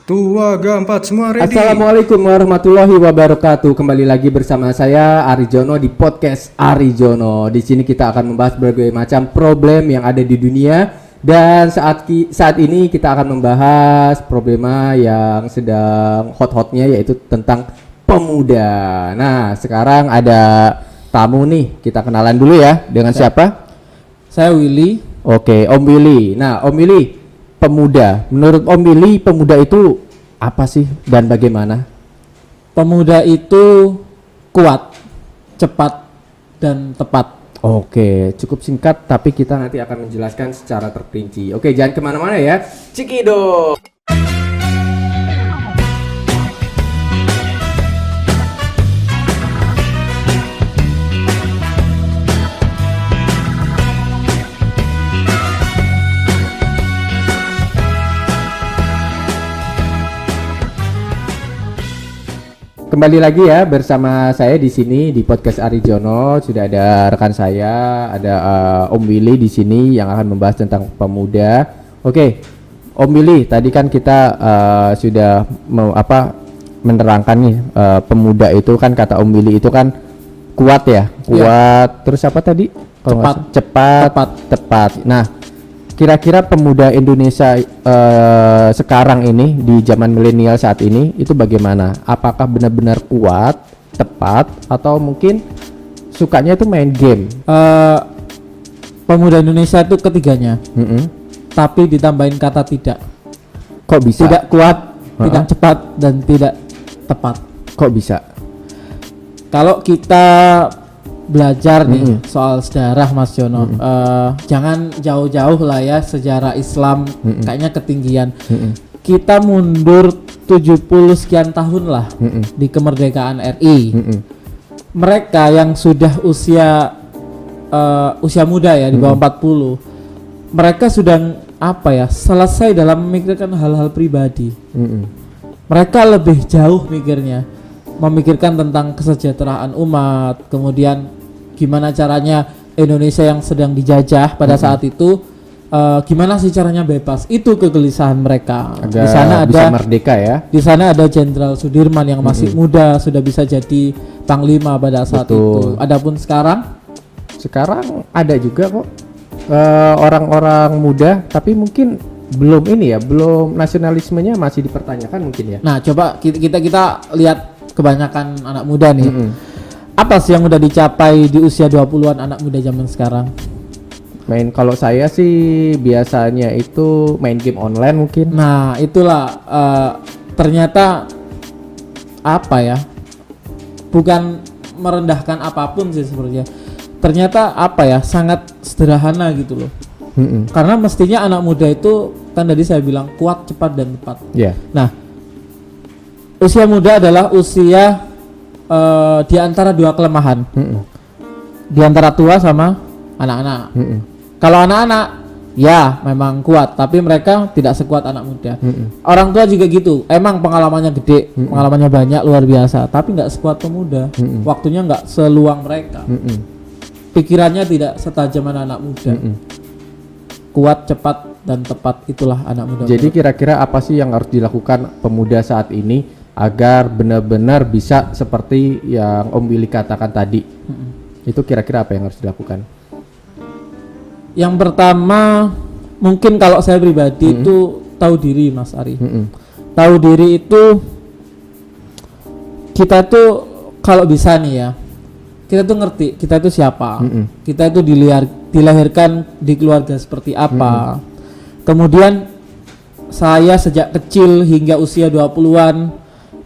Tua Gampat semua ready. Assalamualaikum warahmatullahi wabarakatuh. Kembali lagi bersama saya Arijono di podcast Arijono. Di sini kita akan membahas berbagai macam problem yang ada di dunia, dan saat ini kita akan membahas problema yang sedang hot-hotnya, yaitu tentang pemuda. Nah, sekarang ada tamu nih, kita kenalan dulu ya. Dengan siapa? Saya Willy. Oke, Om Willy. Nah, Om Willy, pemuda. Menurut Om Willy, pemuda itu apa sih dan bagaimana? Pemuda itu kuat, cepat, dan tepat. Oke, cukup singkat, tapi kita nanti akan menjelaskan secara terperinci. Oke, jangan kemana-mana ya. Cikido. Kembali lagi ya bersama saya di sini di podcast Arijono. Sudah ada rekan saya, ada Om Willy di sini yang akan membahas tentang pemuda. Oke, Om Willy, tadi kan kita sudah menerangkan nih, pemuda itu kan, kata Om Willy itu kan kuat ya, kuat. Ya. Terus apa tadi? Cepat. Nah, kira-kira pemuda Indonesia sekarang ini di zaman milenial saat ini itu bagaimana? Apakah benar-benar kuat, tepat, atau mungkin sukanya itu main game? Pemuda Indonesia itu ketiganya, tapi ditambahin kata tidak. Kok bisa? Tidak kuat, tidak cepat, dan tidak tepat. Kok bisa? Kalau kita belajar nih soal sejarah, Mas Jono, jangan jauh-jauh lah ya, sejarah Islam kayaknya ketinggian. Kita mundur 70 sekian tahun lah di kemerdekaan RI. Mereka yang sudah usia muda ya, di bawah 40, mereka sudah selesai dalam memikirkan hal-hal pribadi. Mereka lebih jauh mikirnya, memikirkan tentang kesejahteraan umat, kemudian gimana caranya Indonesia yang sedang dijajah pada saat itu, gimana sih caranya bebas. Itu kegelisahan mereka. Di sana ada merdeka ya. Di sana ada Jenderal Sudirman yang masih muda, sudah bisa jadi panglima pada saat itu. Adapun sekarang ada juga kok orang-orang muda, tapi mungkin belum nasionalismenya masih dipertanyakan mungkin ya. Nah, coba kita lihat kebanyakan anak muda nih. Apa sih yang udah dicapai di usia 20-an anak muda zaman sekarang? Kalau saya sih biasanya itu main game online mungkin. Nah, itulah ternyata bukan merendahkan apapun sih sebenarnya. Ternyata sangat sederhana gitu loh. Karena mestinya anak muda itu kan tadi saya bilang kuat, cepat, dan tepat. Yeah. Nah, usia muda adalah usia di antara dua kelemahan, di antara tua sama anak-anak. Kalau anak-anak ya memang kuat, tapi mereka tidak sekuat anak muda. Orang tua juga gitu, emang pengalamannya gede, pengalamannya banyak, luar biasa, tapi nggak sekuat pemuda. Waktunya nggak seluang mereka, pikirannya tidak setajam anak muda. Kuat, cepat, dan tepat, itulah anak muda. Jadi kira-kira apa sih yang harus dilakukan pemuda saat ini agar benar-benar bisa seperti yang Om Willy katakan tadi? Itu kira-kira apa yang harus dilakukan? Yang pertama, mungkin kalau saya pribadi itu tahu diri, Mas Ari. Tahu diri itu, kita tuh kalau bisa nih ya, kita tuh ngerti kita itu siapa. Kita itu dilahirkan di keluarga seperti apa. Kemudian saya sejak kecil hingga usia 20-an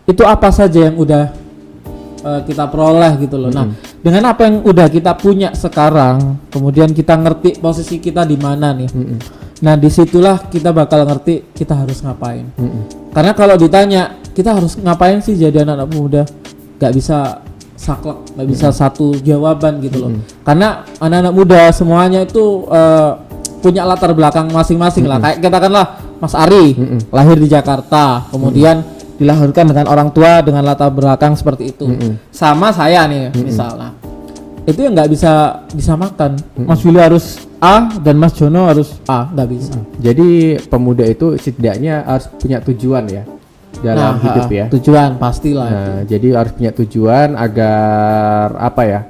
itu apa saja yang udah kita peroleh gitu loh. Nah, dengan apa yang udah kita punya sekarang, kemudian kita ngerti posisi kita di mana nih. Nah, disitulah kita bakal ngerti kita harus ngapain. Karena kalau ditanya kita harus ngapain sih jadi anak muda, nggak bisa saklek, nggak bisa satu jawaban gitu loh. Karena anak-anak muda semuanya itu punya latar belakang masing-masing lah. Kayak katakanlah Mas Ari lahir di Jakarta, kemudian dilahirkan dengan orang tua dengan latar belakang seperti itu. Sama saya nih misalnya, itu yang nggak bisa disamakan. Mas Willy harus A dan Mas Jono harus A, nggak bisa. Jadi pemuda itu setidaknya harus punya tujuan ya. dalam hidup ya. Tujuan pastilah. Nah, jadi harus punya tujuan agar apa ya?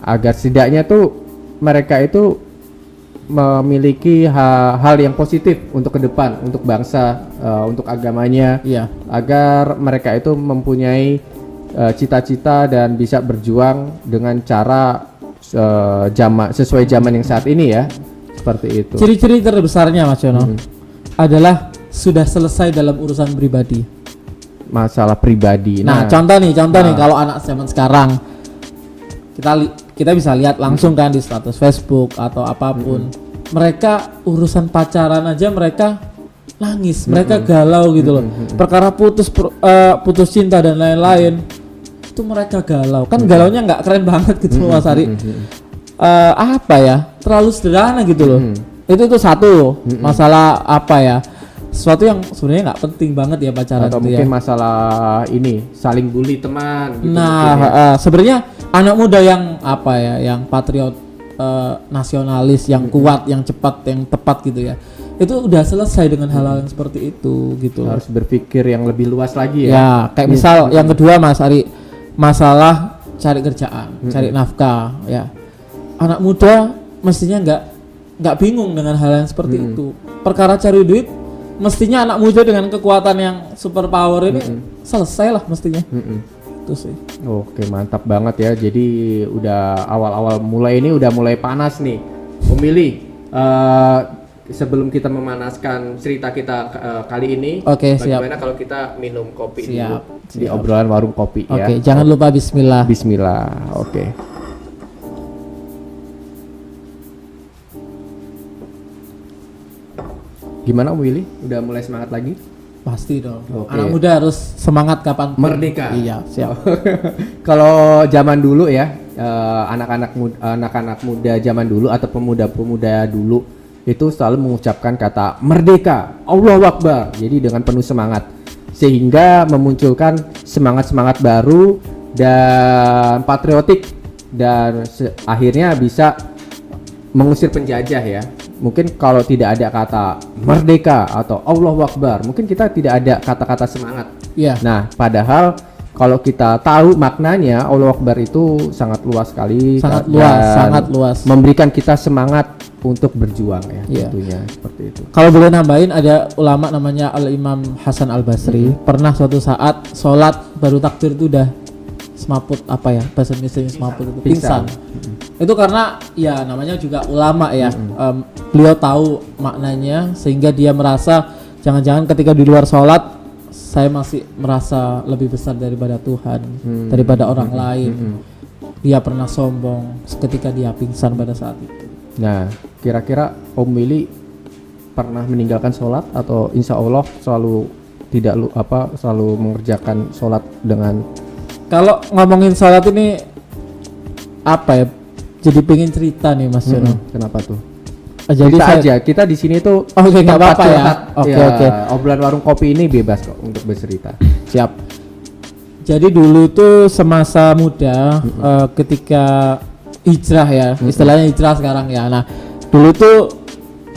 Agar setidaknya tuh mereka itu memiliki hal yang positif untuk ke depan, untuk bangsa, untuk agamanya, agar mereka itu mempunyai cita-cita dan bisa berjuang dengan cara sesuai zaman yang saat ini ya, seperti itu. Ciri-ciri terbesarnya Mas Jono adalah sudah selesai dalam urusan pribadi. Masalah pribadi. Nah, contoh nih kalau anak zaman sekarang kita bisa lihat langsung kan di status Facebook atau apapun. Mereka urusan pacaran aja mereka nangis, mereka galau gitu loh. Perkara putus cinta dan lain-lain itu mereka galau. Kan galaunya nggak keren banget gitu Mas Ari. Apa ya? Terlalu sederhana gitu loh. Itu satu masalah apa ya? Sesuatu yang sebenarnya nggak penting banget ya pacaran. Atau itu mungkin ya. masalah ini saling bully teman. Gitu Sebenarnya anak muda yang apa ya, yang patriot, nasionalis, yang kuat, yang cepat, yang tepat gitu ya. Itu udah selesai dengan hal-hal yang seperti itu gitu. Harus berpikir yang lebih luas lagi ya. Ya, kayak misal yang kedua Mas Ari, masalah cari kerjaan, cari nafkah ya. Anak muda mestinya nggak bingung dengan hal yang seperti itu. Perkara cari duit mestinya anak muda dengan kekuatan yang super power ini selesai lah mestinya. Itu sih. Oke, mantap banget ya. Jadi udah awal-awal mulai panas nih. Pemilih sebelum kita memanaskan cerita kita kali ini, bagaimana kalau kita minum kopi dulu di obrolan warung kopi ya. Oke, jangan lupa bismillah. Bismillah. Oke. Gimana Willy? Udah mulai semangat lagi? Pasti dong. Oke. Anak muda harus semangat kapan Merdeka. Iya, siap. Kalau zaman dulu ya, anak-anak muda zaman dulu atau pemuda-pemuda dulu itu selalu mengucapkan kata merdeka, Allahu Akbar. Jadi dengan penuh semangat, sehingga memunculkan semangat-semangat baru dan patriotik, dan akhirnya bisa mengusir penjajah ya. Mungkin kalau tidak ada kata merdeka atau Allahu Akbar, mungkin kita tidak ada kata-kata semangat. Iya. Nah, padahal kalau kita tahu maknanya, Allahu Akbar itu sangat luas sekali, sangat luas. Memberikan kita semangat untuk berjuang ya, Iya. tentunya seperti itu. Kalau boleh nambahin, ada ulama namanya Al-Imam Hasan Al-Basri, pernah suatu saat sholat baru takbir itu udah semaput, apa ya bahasa Indonesia semaput itu, pingsan. Itu karena ya namanya juga ulama ya, beliau tahu maknanya sehingga dia merasa jangan-jangan ketika di luar sholat saya masih merasa lebih besar daripada Tuhan, daripada orang lain. Dia pernah sombong ketika dia pingsan pada saat itu. Nah, kira-kira Om Willy pernah meninggalkan sholat atau insya Allah selalu selalu mengerjakan sholat dengan. Kalau ngomongin sholat ini apa ya? Jadi pengen cerita nih Mas Jono. Kenapa tuh? Jadi aja kita di sini tuh. Oke, nggak apa-apa ya. Oke. Obrolan warung kopi ini bebas kok untuk bercerita. Siap. Jadi dulu tuh semasa muda, ketika hijrah ya, istilahnya hijrah sekarang ya. Nah, dulu tuh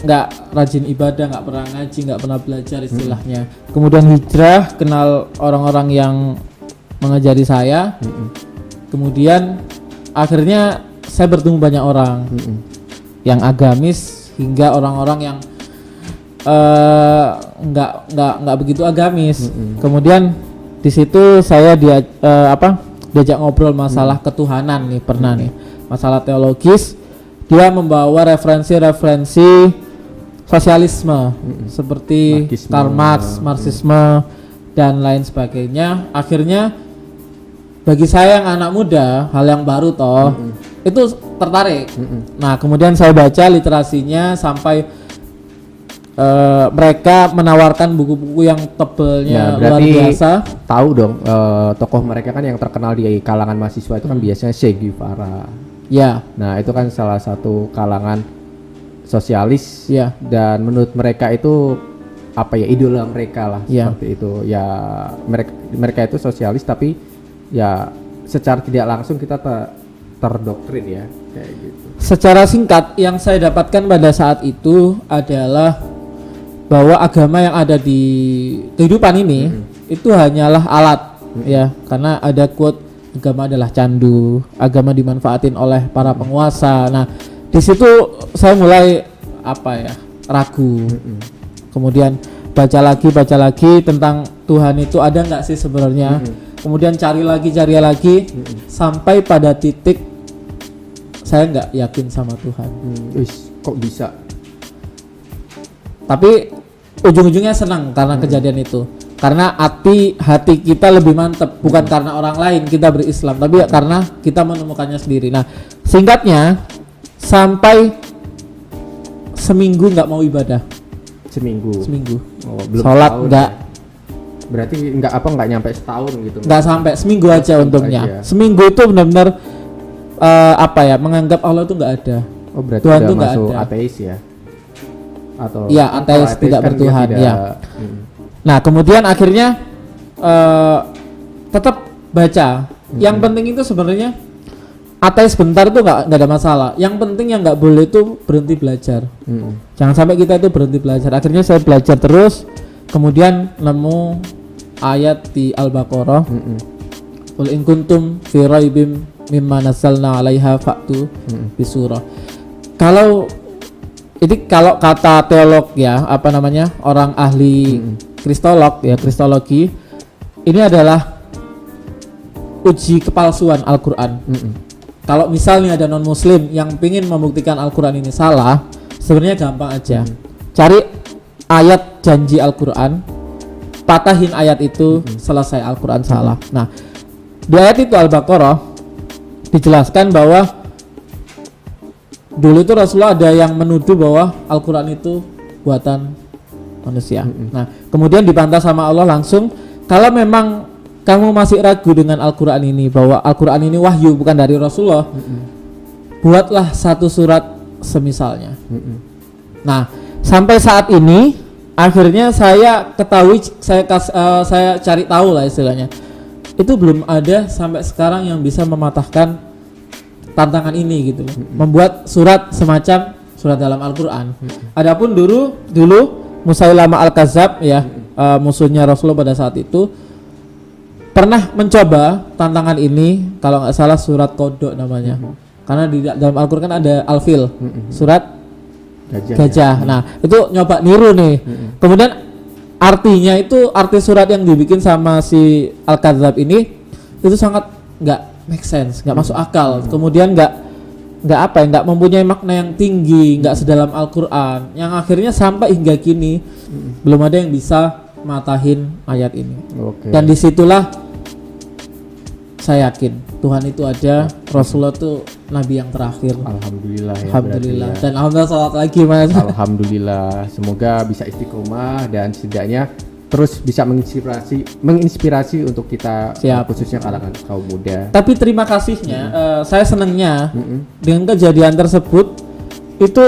nggak rajin ibadah, nggak pernah ngaji, nggak pernah belajar istilahnya. Kemudian hijrah, kenal orang-orang yang mengajari saya. Kemudian akhirnya saya bertemu banyak orang yang agamis hingga orang-orang yang nggak begitu agamis. Kemudian di situ saya diajak ngobrol masalah ketuhanan nih, pernah nih masalah teologis. Dia membawa referensi sosialisme seperti Karl Marx, Marxisme dan lain sebagainya. Akhirnya bagi saya yang anak muda, hal yang baru toh, itu tertarik. Nah, kemudian saya baca literasinya sampai mereka menawarkan buku-buku yang tebelnya luar biasa. Tahu dong, tokoh mereka kan yang terkenal di kalangan mahasiswa itu kan biasanya Che Guevara. Ya. Nah, itu kan salah satu kalangan sosialis. Ya. Dan menurut mereka itu idola mereka lah, seperti itu. Ya, mereka itu sosialis tapi ya secara tidak langsung kita terdoktrin ya, kayak gitu. Secara singkat yang saya dapatkan pada saat itu adalah bahwa agama yang ada di kehidupan ini itu hanyalah alat ya, karena ada quote agama adalah candu, agama dimanfaatin oleh para penguasa. Nah, di situ saya mulai ragu. Kemudian baca lagi tentang Tuhan itu ada nggak sih sebenarnya. Kemudian cari lagi sampai pada titik saya nggak yakin sama Tuhan. Kok bisa? Tapi ujung-ujungnya senang karena kejadian itu. Karena hati kita lebih mantap, bukan karena orang lain kita berislam, tapi karena kita menemukannya sendiri. Nah, singkatnya sampai seminggu nggak mau ibadah. Seminggu. Oh, belum sholat nggak. Berarti nggak nyampe setahun gitu. Nggak sampai seminggu aja untungnya. Seminggu itu benar-benar menganggap Allah itu nggak ada. Oh, berarti Tuhan udah itu nggak masuk ada. ateis ya? Atau ya ateis tidak kan bertuhan tidak, ya. Nah, kemudian akhirnya tetap baca. Yang penting itu sebenarnya ateis bentar itu nggak ada masalah. Yang penting yang nggak boleh itu berhenti belajar. Jangan sampai kita itu berhenti belajar. Akhirnya saya belajar terus. Kemudian nemu ayat di Al-Baqarah. Qul in kuntum fi raibim mimma nazzalna 'alaiha fa'tu bi surah. Kalau kata teolog ya, orang ahli kristologi, ini adalah uji kepalsuan Al-Quran. Kalau misalnya ada non muslim yang ingin membuktikan Al-Quran ini salah, sebenarnya gampang aja. Cari ayat janji Al-Quran, patahin ayat itu, selesai Al-Quran salah. Nah, di ayat itu Al-Baqarah dijelaskan bahwa dulu itu Rasulullah ada yang menuduh bahwa Al-Quran itu buatan manusia. Nah, kemudian dibantah sama Allah langsung, kalau memang kamu masih ragu dengan Al-Quran ini, bahwa Al-Quran ini wahyu bukan dari Rasulullah, buatlah satu surat semisalnya. Nah, sampai saat ini akhirnya saya ketahui, saya cari tahu lah istilahnya, itu belum ada sampai sekarang yang bisa mematahkan tantangan ini gitu loh. Membuat surat semacam surat dalam Al-Quran. Adapun dulu Musailamah Al-Kadzab ya, musuhnya Rasulullah pada saat itu, pernah mencoba tantangan ini, kalau nggak salah surat Qadha namanya. Karena di dalam Al-Quran kan ada Al-Fil, surat gajah. Nah, itu nyoba niru nih. Kemudian artinya itu, arti surat yang dibikin sama si Al-Kadzab ini itu sangat nggak make sense, nggak masuk akal. Kemudian nggak mempunyai makna yang tinggi, nggak sedalam Al-Quran, yang akhirnya sampai hingga kini belum ada yang bisa matahin ayat ini. Dan disitulah saya yakin Tuhan itu ada, Rasulullah itu Nabi yang terakhir. Alhamdulillah ya. Alhamdulillah. Dan alhamdulillah salat lagi Mas. Alhamdulillah, semoga bisa istiqomah dan setidaknya terus bisa menginspirasi untuk kita, khususnya kalangan kaum muda. Tapi terima kasihnya, saya senangnya dengan kejadian tersebut itu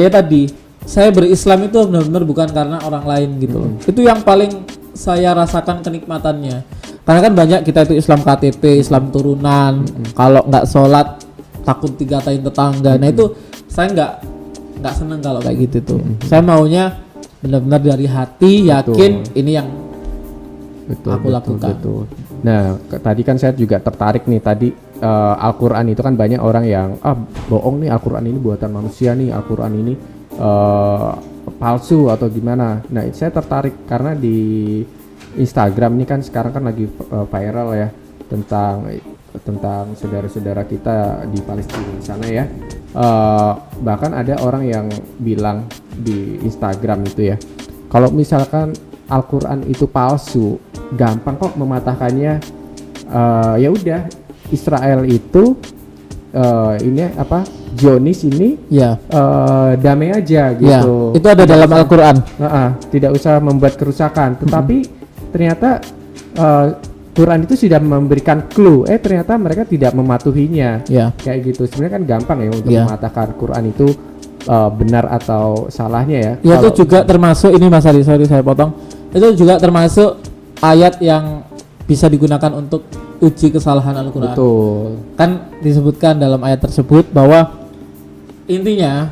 tadi saya berislam itu benar-benar bukan karena orang lain gitu loh. Itu yang paling saya rasakan kenikmatannya. Karena kan banyak kita itu Islam KTP, Islam turunan, kalau nggak sholat takut dikatain tetangga. Nah itu saya nggak senang kalau kayak gitu tuh. Saya maunya benar-benar dari hati yakin ini yang aku lakukan. Nah, tadi kan saya juga tertarik nih tadi Al-Quran itu kan banyak orang yang bohong nih, Al-Quran ini buatan manusia nih, Al-Quran ini palsu atau gimana. Nah, saya tertarik karena di Instagram ini kan sekarang kan lagi viral ya tentang saudara-saudara kita di Palestina di sana ya. Bahkan ada orang yang bilang di Instagram itu ya, kalau misalkan Al-Quran itu palsu, gampang kok mematahkannya. Ya udah, Israel itu Zionis ini damai aja gitu. Ya, itu ada dalam Al-Quran. Tidak usah membuat kerusakan. Tetapi ternyata Quran itu sudah memberikan clue, ternyata mereka tidak mematuhinya. Kayak gitu. Sebenarnya kan gampang ya untuk mematahkan Quran itu benar atau salahnya ya. Itu juga termasuk ini Mas Ari, sorry saya potong. Itu juga termasuk ayat yang bisa digunakan untuk uji kesalahan Al-Quran. Betul. Kan disebutkan dalam ayat tersebut bahwa intinya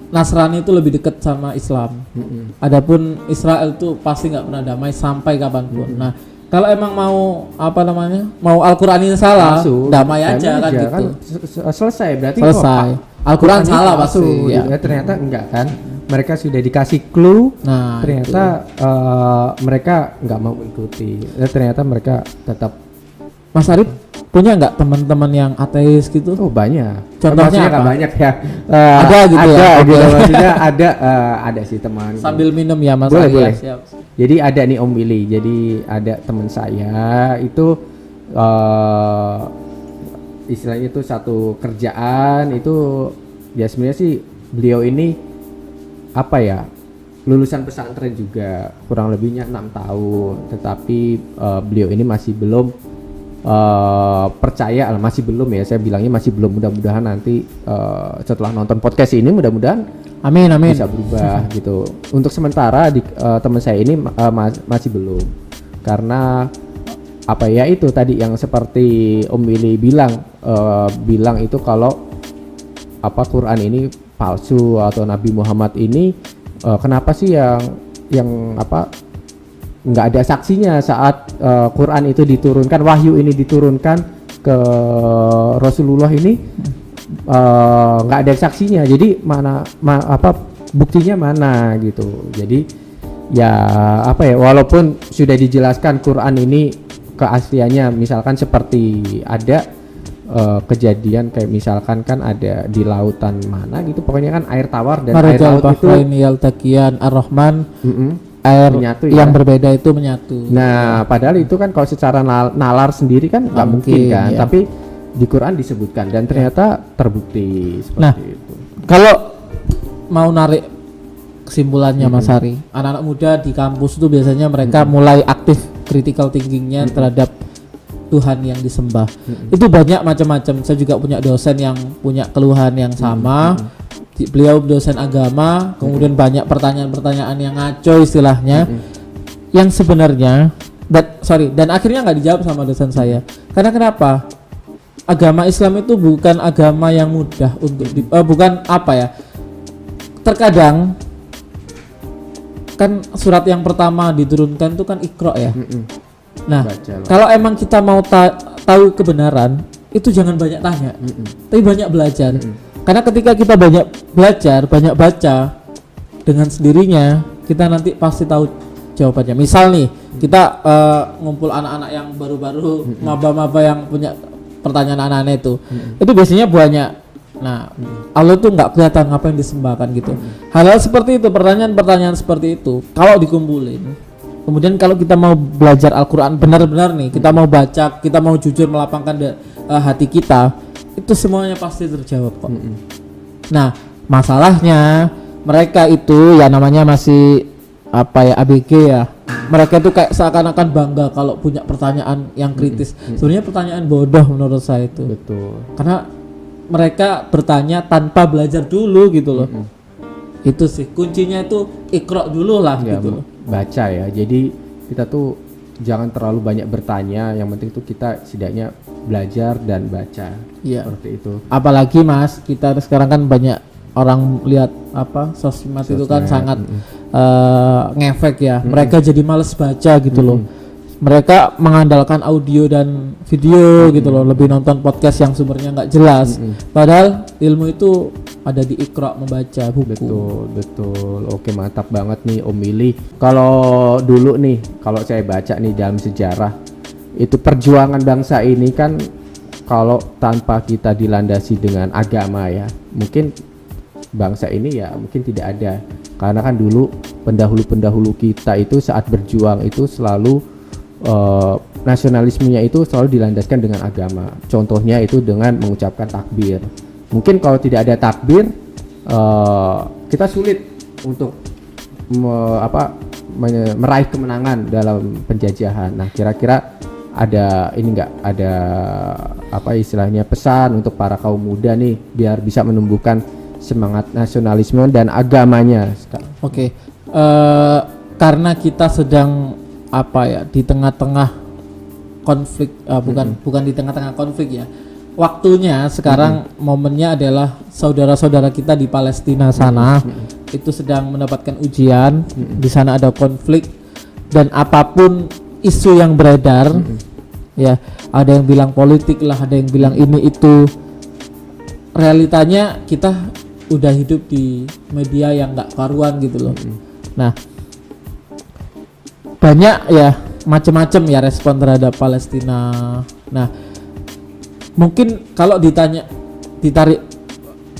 Nasrani itu lebih dekat sama Islam. Adapun Israel itu pasti nggak pernah damai sampai kapanpun. Nah, kalau emang mau apa namanya, mau Al-Quran ini salah, Masuk. damai aja kan gitu. Selesai berarti. Selesai. Al-Quran salah palsu, pasti. gitu. Ya. Ternyata enggak kan? Mereka sudah dikasih clue. Nah, Ternyata mereka nggak mau mengikuti. Ternyata mereka tetap. Mas Arif punya nggak teman-teman yang ateis gitu? Oh banyak. Contohnya Maksudnya nggak apa? banyak ya. Ada gitu ada, ya? gitu. Oke. Maksudnya ada sih teman. Sambil minum ya Mas Boleh, Arif. boleh. Siap. Jadi ada nih Om Willy. Jadi ada teman saya itu istilahnya itu satu kerjaan itu ya sebenarnya sih beliau ini apa ya, lulusan pesantren juga kurang lebihnya 6 tahun, tetapi beliau ini masih belum percaya, masih belum ya, saya bilangnya masih belum. Mudah-mudahan nanti setelah nonton podcast ini mudah-mudahan Amin. bisa berubah gitu. Untuk sementara teman saya ini masih belum, karena apa ya, itu tadi yang seperti Om Willy bilang itu kalau apa Quran ini palsu atau Nabi Muhammad ini kenapa sih yang apa nggak ada saksinya saat Quran itu diturunkan, wahyu ini diturunkan ke Rasulullah ini, nggak ada saksinya. Jadi apa buktinya mana gitu. Jadi ya apa ya, walaupun sudah dijelaskan Quran ini keasliannya, misalkan seperti ada kejadian kayak misalkan kan ada di lautan mana gitu, pokoknya kan air tawar dan air laut itu yaltaqiyan ar-Rahman, air menyatu yang ya. berbeda itu menyatu. Nah, padahal itu kan kalau secara nalar sendiri kan nggak mungkin kan, ya. tapi di Quran disebutkan dan ternyata terbukti seperti Nah, itu. kalau mau narik kesimpulannya Mas Hari, anak-anak muda di kampus itu biasanya mereka mulai aktif critical thinkingnya terhadap Tuhan yang disembah. Itu banyak macam-macam. Saya juga punya dosen yang punya keluhan yang sama. Beliau dosen agama, kemudian banyak pertanyaan-pertanyaan yang ngaco istilahnya, yang sebenarnya dan akhirnya nggak dijawab sama dosen saya. Karena kenapa? Agama Islam itu bukan agama yang mudah untuk bukan apa ya? Terkadang kan surat yang pertama diturunkan itu kan Iqra ya. Nah, kalau emang kita mau tahu kebenaran, itu jangan banyak tanya, tapi banyak belajar. Karena ketika kita banyak belajar, banyak baca, dengan sendirinya kita nanti pasti tahu jawabannya. Misal nih, kita ngumpul anak-anak yang baru-baru, maba-maba yang punya pertanyaan anak-anak itu biasanya banyak. Nah, Allah tuh nggak kelihatan apa yang disembahkan gitu. Hal-hal seperti itu, pertanyaan-pertanyaan seperti itu, kalau dikumpulin. Kemudian kalau kita mau belajar Al-Quran benar-benar nih, kita mau baca, kita mau jujur melapangkan hati kita, itu semuanya pasti terjawab kok. Nah, masalahnya mereka itu ya namanya masih apa ya, ABG ya. Mereka itu kayak seakan-akan bangga kalau punya pertanyaan yang kritis. Sebenarnya pertanyaan bodoh menurut saya itu. Betul. Karena mereka bertanya tanpa belajar dulu gitu loh. Itu sih kuncinya, itu Iqra dulu lah Ya, gitu loh. baca ya. Jadi kita tuh jangan terlalu banyak bertanya, yang penting tuh kita setidaknya belajar dan baca. Iya. Seperti itu. Apalagi Mas, kita sekarang kan banyak orang lihat apa sosmed itu kan sangat ngefek ya. Mereka jadi males baca gitu loh. Mereka mengandalkan audio dan video gitu loh, lebih nonton podcast yang sumbernya nggak jelas. Padahal ilmu itu ada di Iqra, membaca buku. Betul. Oke, mantap banget nih Om Willy. Kalau dulu nih, kalau saya baca nih dalam sejarah, itu perjuangan bangsa ini kan kalau tanpa kita dilandasi dengan agama ya, mungkin bangsa ini ya mungkin tidak ada. Karena kan dulu pendahulu-pendahulu kita itu saat berjuang itu selalu nasionalismenya itu selalu dilandaskan dengan agama. Contohnya itu dengan mengucapkan takbir. Mungkin kalau tidak ada takbir, kita sulit untuk meraih kemenangan dalam penjajahan. Nah, kira-kira ada ini enggak, ada apa istilahnya pesan untuk para kaum muda nih biar bisa menumbuhkan semangat nasionalisme dan agamanya? Oke. Karena kita sedang apa ya, di tengah-tengah konflik, bukan di tengah-tengah konflik ya. waktunya sekarang momennya adalah saudara-saudara kita di Palestina sana itu sedang mendapatkan ujian, di sana ada konflik dan apapun isu yang beredar, ya ada yang bilang politik lah, ada yang bilang ini itu, realitanya kita udah hidup di media yang nggak karuan gitu loh. Nah, banyak ya macam-macam ya respon terhadap Palestina. Nah, mungkin kalau ditarik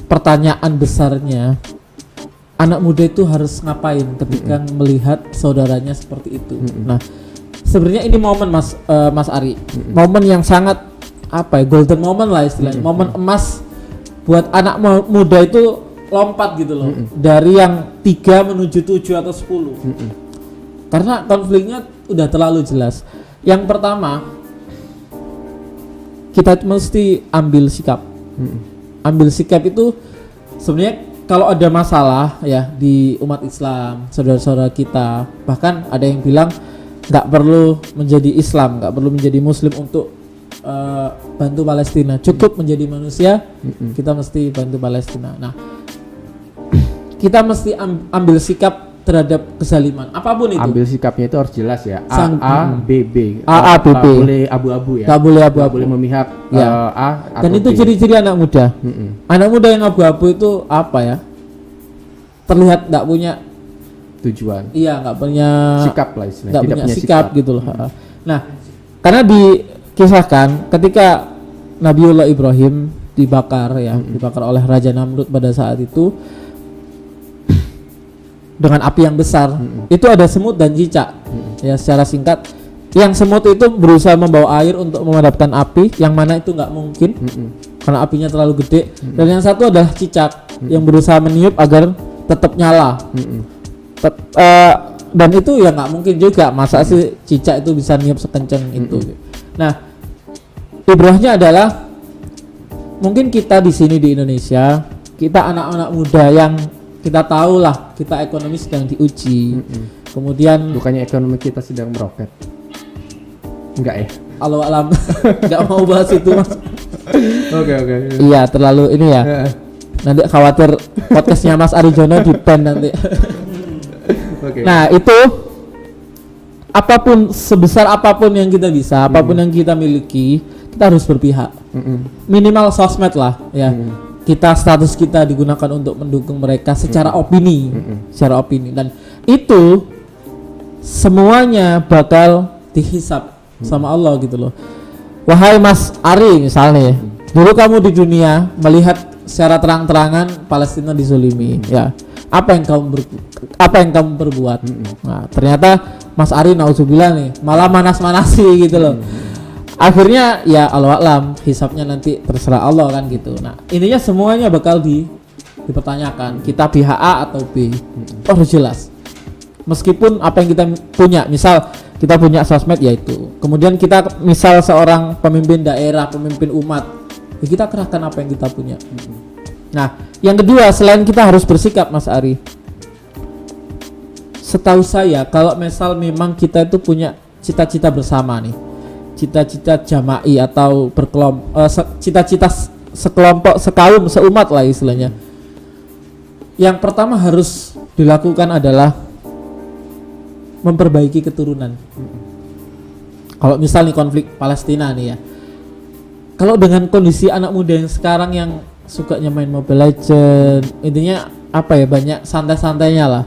pertanyaan besarnya, anak muda itu harus ngapain ketika melihat saudaranya seperti itu. Nah, sebenarnya ini momen Mas Ari, momen yang sangat apa ya, golden moment lah istilahnya, momen emas buat anak muda itu lompat gitu loh, dari yang 3 menuju 7 atau 10. Karena konfliknya udah terlalu jelas. Yang pertama, kita mesti ambil sikap. Ambil sikap itu sebenarnya kalau ada masalah ya di umat Islam, saudara-saudara kita, bahkan ada yang bilang nggak perlu menjadi Islam, nggak perlu menjadi Muslim untuk bantu Palestina, cukup menjadi manusia, kita mesti bantu Palestina. Nah, kita mesti ambil sikap terhadap kezaliman apapun itu. Ambil sikapnya itu harus jelas ya. B B. B. Boleh abu-abu ya. Gak boleh abu-abu. Boleh memihak ya. A atau dan itu B. ciri-ciri anak muda. Anak muda yang abu-abu itu apa ya? Terlihat nggak punya tujuan. Iya, nggak punya sikap lah istilahnya. Nggak punya sikap gitu loh. Nah, karena dikisahkan ketika Nabiullah Ibrahim dibakar oleh Raja Namrud pada saat itu dengan api yang besar, itu ada semut dan cicak. Ya, secara singkat, yang semut itu berusaha membawa air untuk memadamkan api, yang mana itu nggak mungkin karena apinya terlalu gede. Dan yang satu adalah cicak yang berusaha meniup agar tetap nyala. Dan itu ya nggak mungkin juga, masa sih cicak itu bisa niup sekencang itu. Nah, ibrahnya adalah mungkin kita di sini di Indonesia, kita anak-anak muda yang kita tahu lah, kita ekonomi sedang diuji. Kemudian bukannya ekonomi kita sedang meroket? Enggak ya? Allah alam, nggak mau bahas itu Mas. Oke. Iya, terlalu ini ya. Nanti khawatir podcastnya Mas Arijono di ban nanti. Nah, itu apapun, sebesar apapun yang kita bisa, apapun yang kita miliki, kita harus berpihak. Minimal sosmed lah ya. Kita status kita digunakan untuk mendukung mereka secara opini, dan itu semuanya bakal dihisap sama Allah gitu loh. Wahai Mas Ari misalnya, dulu kamu di dunia melihat secara terang-terangan Palestina dizolimi, ya. Apa yang kamu perbuat? Nah, ternyata Mas Ari nauzubillah nih, malah manas-manasi gitu loh. Akhirnya ya Allah alam, hisapnya nanti terserah Allah kan gitu. Nah, intinya semuanya bakal dipertanyakan. Kita pihak A atau B. Harus jelas. Meskipun apa yang kita punya, misal kita punya sosmed yaitu. Kemudian kita misal seorang pemimpin daerah, pemimpin umat, ya kita kerahkan apa yang kita punya. Nah, yang kedua selain kita harus bersikap Mas Ari. Setahu saya kalau misal memang kita itu punya cita-cita bersama nih, cita-cita jama'i atau cita-cita sekelompok, sekaum, seumat lah istilahnya. Yang pertama harus dilakukan adalah memperbaiki keturunan. Kalau misalnya konflik Palestina nih ya, kalau dengan kondisi anak muda yang sekarang yang sukanya main Mobile Legend, intinya apa ya, banyak santai-santainya lah,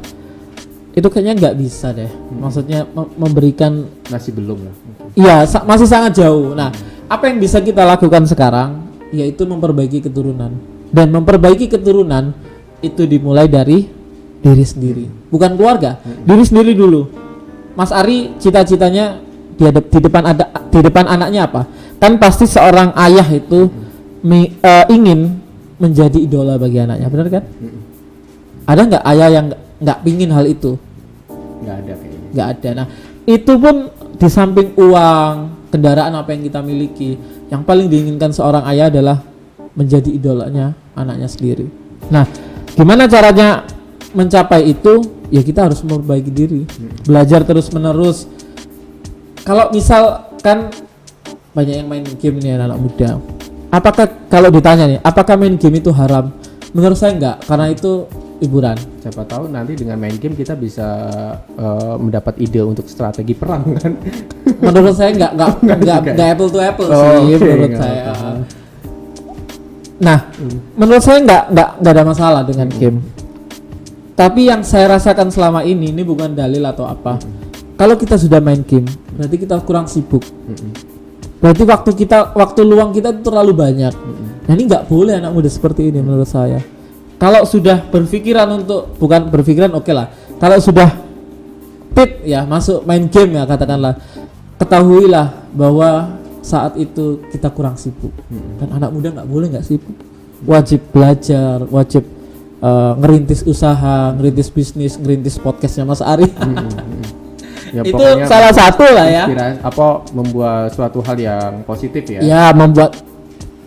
itu kayaknya nggak bisa deh. Maksudnya memberikan, masih belum lah. Iya, masih sangat jauh. Nah, apa yang bisa kita lakukan sekarang yaitu memperbaiki keturunan. Dan memperbaiki keturunan itu dimulai dari diri sendiri, bukan keluarga. Diri sendiri dulu. Mas Ari cita-citanya di depan anaknya apa? Kan pasti seorang ayah itu ingin menjadi idola bagi anaknya, benar kan? Ada nggak ayah yang nggak pingin hal itu? Nggak ada kayaknya. Nggak ada. Nah, itu pun di samping uang, kendaraan apa yang kita miliki, yang paling diinginkan seorang ayah adalah menjadi idolanya anaknya sendiri. Nah, gimana caranya mencapai itu? Ya kita harus memperbaiki diri, belajar terus menerus. Kalau misal kan banyak yang main game nih anak muda, apakah kalau ditanya nih, apakah main game itu haram? Menurut saya enggak, karena itu hiburan. Siapa tahu nanti dengan main game kita bisa mendapat ide untuk strategi perang kan. Menurut saya enggak apple to apple sih menurut saya. Nah, menurut saya enggak ada masalah dengan game. Tapi yang saya rasakan selama ini bukan dalil atau apa. Kalau kita sudah main game, berarti kita kurang sibuk. Berarti waktu luang kita itu terlalu banyak. Nah, ini nggak boleh anak muda seperti ini menurut saya. Kalau sudah berpikiran untuk, bukan berpikiran oke lah. Kalau sudah fit ya masuk main game ya katakanlah, ketahuilah bahwa saat itu kita kurang sibuk. Dan anak muda nggak boleh nggak sibuk. Wajib belajar, wajib ngerintis usaha, ngerintis bisnis, ngerintis podcastnya Mas Ari. Ya, itu salah satu lah ya. Membuat suatu hal yang positif ya. Ya, membuat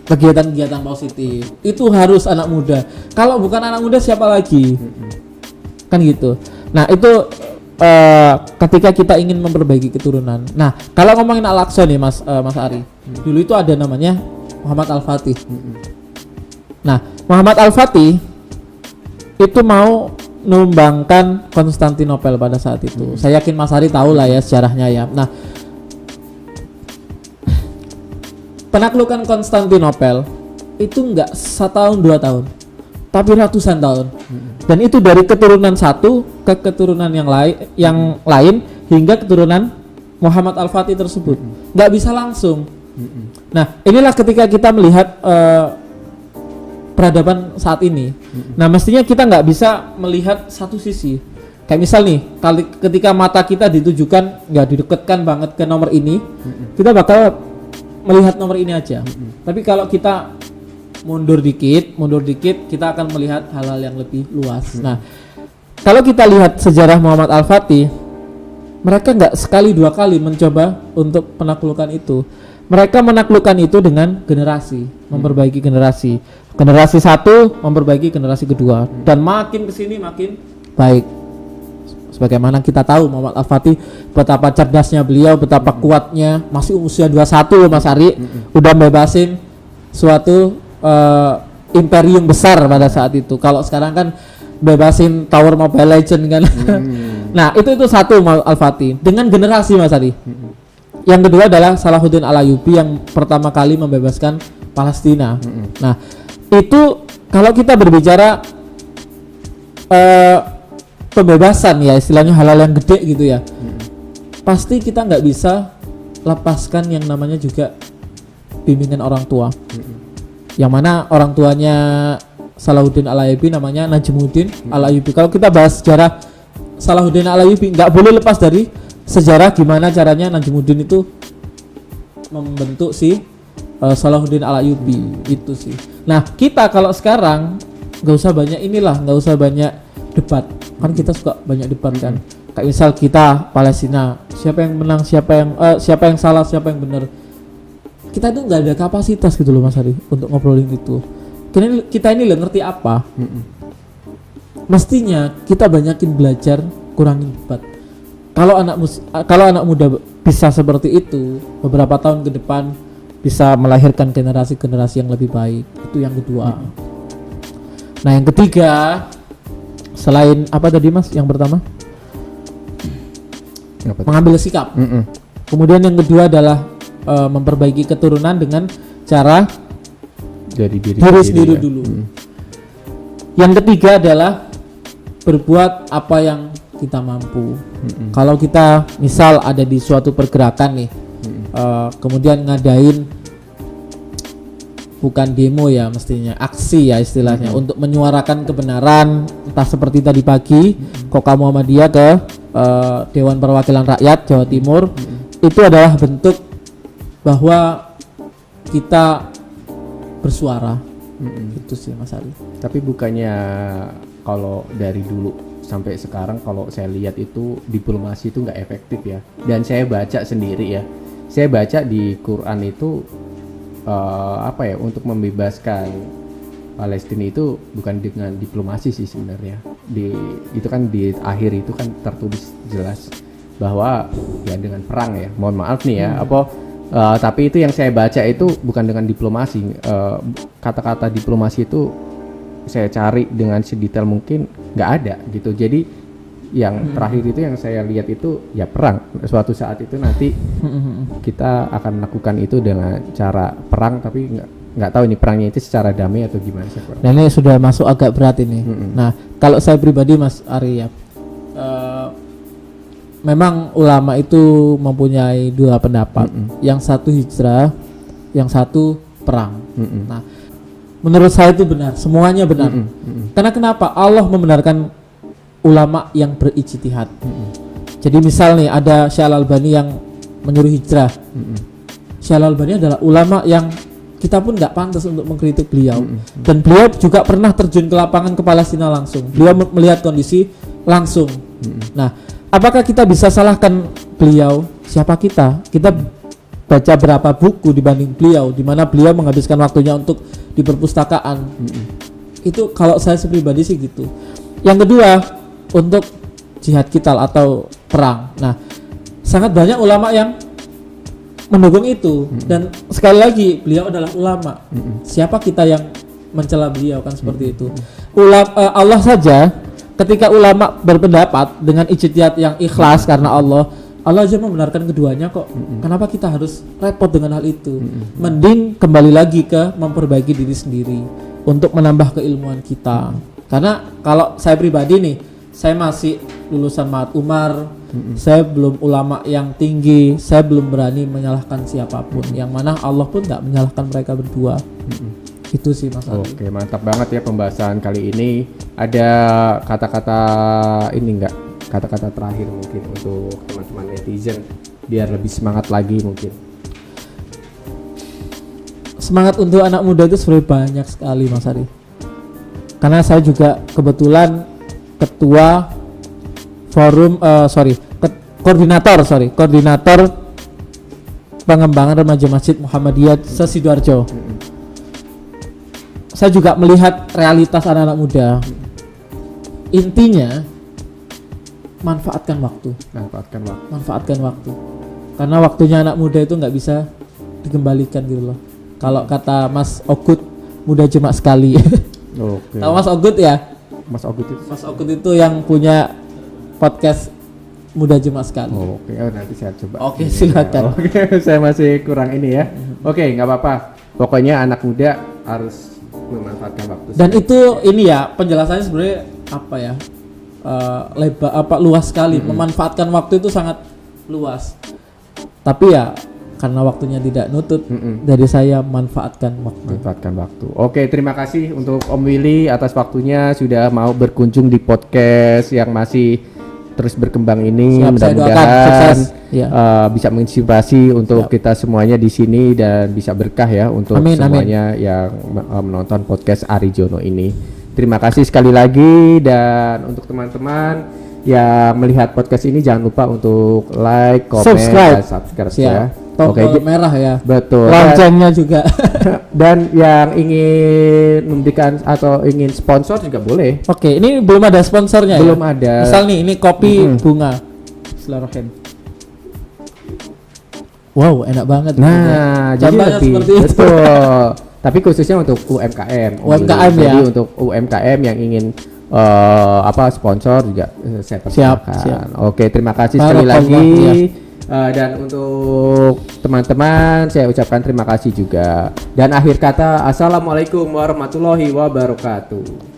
kegiatan-kegiatan positif. Itu harus anak muda. Kalau bukan anak muda siapa lagi? Kan gitu. Nah, itu ketika kita ingin memperbaiki keturunan. Nah, kalau ngomongin Al-Aqsa nih Mas Ari. Dulu itu ada namanya Muhammad Al-Fatih. Nah, Muhammad Al-Fatih itu mau numbangkan Konstantinopel pada saat itu. Saya yakin Mas Ari tahu lah ya sejarahnya ya. Nah, penaklukan Konstantinopel itu enggak 1 tahun 2 tahun, tapi ratusan tahun. Dan itu dari keturunan satu ke keturunan yang lain hingga keturunan Muhammad Al-Fatih tersebut. Enggak bisa langsung. Nah, inilah ketika kita melihat peradaban saat ini. Nah, mestinya kita nggak bisa melihat satu sisi. Kayak misal nih, ketika mata kita ditujukan, nggak didekatkan banget ke nomor ini, kita bakal melihat nomor ini aja. Tapi kalau kita mundur dikit, kita akan melihat hal-hal yang lebih luas. Nah, kalau kita lihat sejarah Muhammad Al-Fatih, mereka nggak sekali 2 kali mencoba untuk penaklukan itu. Mereka menaklukkan itu dengan generasi, memperbaiki generasi. Generasi 1 memperbaiki generasi kedua, dan makin kesini makin baik. Sebagaimana kita tahu Muhammad Al-Fatih, betapa cerdasnya beliau, betapa kuatnya, masih usia 21 loh Mas Ari, udah bebasin suatu imperium besar pada saat itu. Kalau sekarang kan bebasin Tower Mobile Legend kan. Nah, itu satu Al-Fatih dengan generasi Mas Ari. Yang kedua adalah Salahuddin Al-Ayyubi yang pertama kali membebaskan Palestina. Nah, itu kalau kita berbicara pembebasan ya, istilahnya hal-hal yang gede gitu ya, pasti kita nggak bisa lepaskan yang namanya juga bimbingan orang tua. Yang mana orang tuanya Salahuddin Al-Ayyubi namanya Najmuddin Al-Ayyubi. Kalau kita bahas sejarah Salahuddin Al-Ayyubi, nggak boleh lepas dari sejarah gimana caranya Najmuddin itu membentuk si Salahuddin Al-Ayyubi itu sih. Nah, kita kalau sekarang nggak usah banyak debat, kan kita suka banyak debat kan. Kayak misal kita Palestina, siapa yang menang, siapa yang salah, siapa yang benar. Kita itu nggak ada kapasitas gitu loh Mas Ari untuk ngobrolin itu. Kita ini ngerti apa? Mestinya kita banyakin belajar, kurangin debat. Kalau anak muda bisa seperti itu, beberapa tahun ke depan bisa melahirkan generasi-generasi yang lebih baik. Itu yang kedua. Nah, yang ketiga, selain apa tadi Mas? Yang pertama mengambil sikap. Kemudian yang kedua adalah memperbaiki keturunan dengan cara jadi diri sendiri dulu. Yang ketiga adalah berbuat apa yang kita mampu. Kalau kita misal ada di suatu pergerakan nih, kemudian ngadain bukan demo ya, mestinya aksi ya istilahnya, untuk menyuarakan kebenaran, entah seperti tadi pagi Koka Muhammadiyah ke Dewan Perwakilan Rakyat Jawa Timur, itu adalah bentuk bahwa kita bersuara. Itu sih Mas Ari. Tapi bukannya kalau dari dulu sampai sekarang kalau saya lihat itu diplomasi itu nggak efektif ya. Dan saya baca sendiri ya, saya baca di Quran itu untuk membebaskan Palestina itu bukan dengan diplomasi sih sebenarnya. Itu kan di akhir itu kan tertulis jelas bahwa ya dengan perang ya. Mohon maaf nih ya, Tapi itu yang saya baca itu bukan dengan diplomasi. Kata-kata diplomasi itu saya cari dengan sedetail mungkin nggak ada gitu. Jadi yang terakhir itu yang saya lihat itu ya perang. Suatu saat itu nanti kita akan melakukan itu dengan cara perang, tapi nggak tahu ini perangnya itu secara damai atau gimana sih. Nah ini sudah masuk agak berat ini. Nah kalau saya pribadi Mas Ari ya, memang ulama itu mempunyai dua pendapat. Yang satu hijrah, yang satu perang. Nah menurut saya itu benar, semuanya benar. Karena kenapa? Allah membenarkan ulama yang berijtihad. Jadi misal nih ada Syekh Al-Albani yang menyuruh hijrah. Syekh Al-Albani adalah ulama yang kita pun nggak pantas untuk mengkritik beliau. Dan beliau juga pernah terjun ke lapangan ke Palestina langsung. Beliau melihat kondisi langsung. Nah, apakah kita bisa salahkan beliau? Siapa kita? Kita baca berapa buku dibanding beliau, di mana beliau menghabiskan waktunya untuk di perpustakaan. Itu kalau saya pribadi sih gitu. Yang kedua, untuk jihad qital atau perang. Nah, sangat banyak ulama yang mendukung itu. Dan sekali lagi beliau adalah ulama. Siapa kita yang mencela beliau kan seperti itu. Allah saja ketika ulama berpendapat dengan ijtihad yang ikhlas karena Allah aja membenarkan keduanya kok. Kenapa kita harus repot dengan hal itu? Mending kembali lagi ke memperbaiki diri sendiri untuk menambah keilmuan kita. Karena kalau saya pribadi nih, saya masih lulusan Mahat Umar, saya belum ulama yang tinggi, saya belum berani menyalahkan siapapun. Yang mana Allah pun nggak menyalahkan mereka berdua. Itu sih Mas Ali. Oke, mantap banget ya pembahasan kali ini. Ada kata-kata ini enggak? Kata-kata terakhir mungkin untuk teman-teman netizen biar lebih semangat lagi mungkin. Semangat untuk anak muda itu sebenarnya banyak sekali Mas Ari. Karena saya juga kebetulan ketua forum koordinator pengembangan remaja Masjid Muhammadiyah se-Sidoarjo. Saya juga melihat realitas anak-anak muda. Intinya manfaatkan waktu. Karena waktunya anak muda itu nggak bisa dikembalikan gitu loh. Kalau kata Mas Ogut, muda cuma sekali. Oke. Tahu Mas Ogut ya? Mas Ogut itu yang punya podcast Muda Cuma Sekali. Oke, nanti saya coba. Oke, silakan. Oke, saya masih kurang ini ya. Oke, nggak apa-apa. Pokoknya anak muda harus memanfaatkan waktu. Dan itu ini ya penjelasannya sebenarnya apa ya? Luas sekali. Memanfaatkan waktu itu sangat luas. Tapi ya karena waktunya tidak nutut, dari saya manfaatkan waktu. Oke, terima kasih untuk Om Willy atas waktunya sudah mau berkunjung di podcast yang masih terus berkembang ini. Mudah-mudahan bisa menginspirasi untuk kita semuanya di sini dan bisa berkah ya untuk semuanya yang menonton podcast Ari Jono ini. Terima kasih sekali lagi, dan untuk teman-teman yang melihat podcast ini jangan lupa untuk like, komen, dan subscribe ya. Tombol merah ya. Betul. Loncengnya juga. Dan yang ingin memberikan atau ingin sponsor juga boleh. Oke, ini belum ada sponsornya. Belum ada. Misal nih, ini kopi bunga. Bismillahirrahmanirrahim. Wow, enak banget. Nah, jadi seperti itu. Betul. Tapi khususnya untuk UMKM. UMKM ya. Jadi untuk UMKM yang ingin sponsor juga saya persilakan. Siap. Oke, terima kasih sekali lagi. Dan untuk teman-teman saya ucapkan terima kasih juga. Dan akhir kata, assalamualaikum warahmatullahi wabarakatuh.